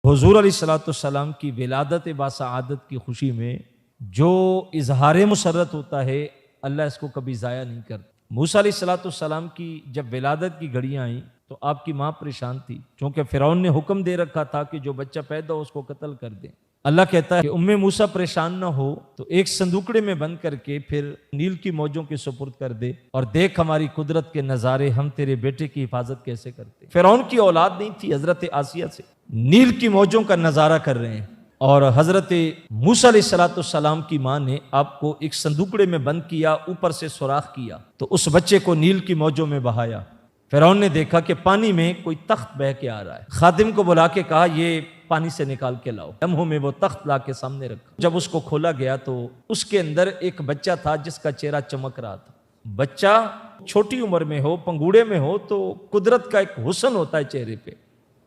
حضور علیہ السلام کی ولادت باسعادت کی خوشی میں جو اظہار مسرت ہوتا ہے اللہ اس کو کبھی ضائع نہیں کرتا۔ موسیٰ علیہ السلام کی جب ولادت کی گھڑیاں آئیں تو آپ کی ماں پریشان تھی، چونکہ فرعون نے حکم دے رکھا تھا کہ جو بچہ پیدا ہو اس کو قتل کر دیں۔ اللہ کہتا ہے کہ موسیٰ پریشان نہ ہو تو ایک صندوقڑے میں بند کر کے پھر نیل کی موجوں کے سپرد کر دے اور دیکھ ہماری قدرت کے نظارے، ہم تیرے بیٹے کی حفاظت کیسے کرتے۔ فرعون کی اولاد نہیں تھی حضرت آسیہ سے، نیل کی موجوں کا نظارہ کر رہے ہیں، اور حضرت موسیٰ علیہ السلام کی ماں نے آپ کو ایک صندوقڑے میں بند کیا، اوپر سے سوراخ کیا تو اس بچے کو نیل کی موجوں میں بہایا۔ فرعون نے دیکھا کہ پانی میں کوئی تخت بہہ کے آ رہا ہے، خادم کو بلا کے کہا یہ پانی سے نکال کے لاؤ۔ لمحوں میں وہ تخت لا کے سامنے رکھا۔ جب اس کو کھولا گیا تو اس کے اندر ایک بچہ تھا جس کا چہرہ چمک رہا تھا۔ بچہ چھوٹی عمر میں ہو، پنگوڑے میں ہو تو قدرت کا ایک حسن ہوتا ہے چہرے پہ،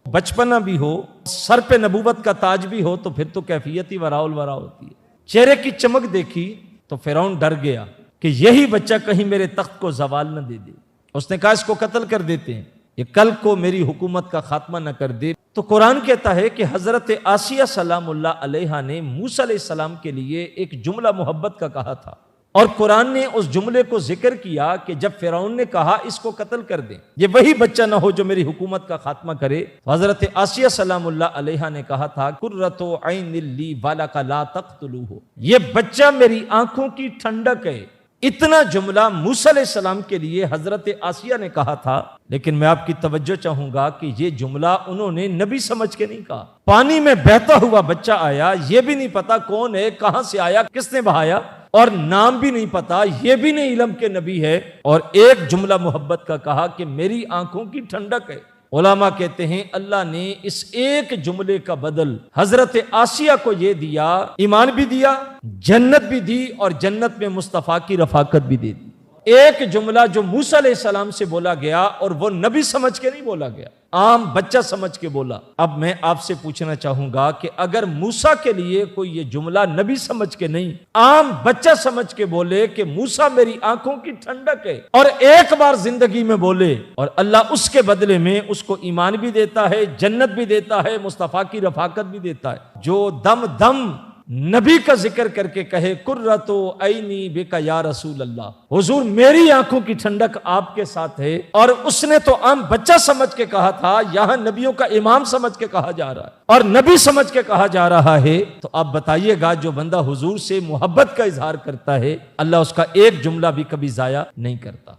بچپنا بھی ہو، سر پہ نبوت کا تاج بھی ہو تو پھر تو کیفیت ہی وراء الورا ہوتی ہے۔ چہرے کی چمک دیکھی تو فرعون ڈر گیا کہ یہی بچہ کہیں میرے تخت کو زوال نہ دے دے۔ اس نے کہا اس کو قتل کر دیتے ہیں، یہ کل کو میری حکومت کا خاتمہ نہ کر دے۔ تو قرآن کہتا ہے کہ حضرت آسیہ سلام اللہ علیہا نے موسیٰ علیہ السلام کے لیے ایک جملہ محبت کا کہا تھا، اور قرآن نے اس جملے کو ذکر کیا کہ جب فرعون نے کہا اس کو قتل کر دیں، یہ وہی بچہ نہ ہو جو میری حکومت کا خاتمہ کرے، تو حضرت آسیہ سلام اللہ علیہا نے کہا تھا قرۃ عین لی ولک لا تقتلوہ، یہ بچہ میری آنکھوں کی ٹھنڈک ہے۔ اتنا جملہ موسیٰ علیہ السلام کے لیے حضرت آسیہ نے کہا تھا، لیکن میں آپ کی توجہ چاہوں گا کہ یہ جملہ انہوں نے نبی سمجھ کے نہیں کہا۔ پانی میں بہتا ہوا بچہ آیا، یہ بھی نہیں پتا کون ہے، کہاں سے آیا، کس نے بہایا، اور نام بھی نہیں پتا، یہ بھی نہیں علم کے نبی ہے، اور ایک جملہ محبت کا کہا کہ میری آنکھوں کی ٹھنڈک ہے۔ علماء کہتے ہیں اللہ نے اس ایک جملے کا بدل حضرت آسیہ کو یہ دیا، ایمان بھی دیا، جنت بھی دی، اور جنت میں مصطفیٰ کی رفاقت بھی دے دی۔ ایک جملہ جو موسیٰ علیہ السلام سے بولا گیا اور وہ نبی سمجھ کے نہیں بولا گیا، عام بچہ سمجھ کے بولا۔ اب میں آپ سے پوچھنا چاہوں گا کہ اگر موسیٰ کے لیے کوئی یہ جملہ نبی سمجھ کے نہیں، عام بچہ سمجھ کے بولے کہ موسیٰ میری آنکھوں کی ٹھنڈک ہے، اور ایک بار زندگی میں بولے، اور اللہ اس کے بدلے میں اس کو ایمان بھی دیتا ہے، جنت بھی دیتا ہے، مصطفیٰ کی رفاقت بھی دیتا ہے۔ جو دم دم نبی کا ذکر کر کے کہے قرۃ عینی بک یا رسول اللہ، حضور میری آنکھوں کی ٹھنڈک آپ کے ساتھ ہے، اور اس نے تو عام بچہ سمجھ کے کہا تھا، یہاں نبیوں کا امام سمجھ کے کہا جا رہا ہے اور نبی سمجھ کے کہا جا رہا ہے۔ تو آپ بتائیے گا جو بندہ حضور سے محبت کا اظہار کرتا ہے اللہ اس کا ایک جملہ بھی کبھی ضائع نہیں کرتا۔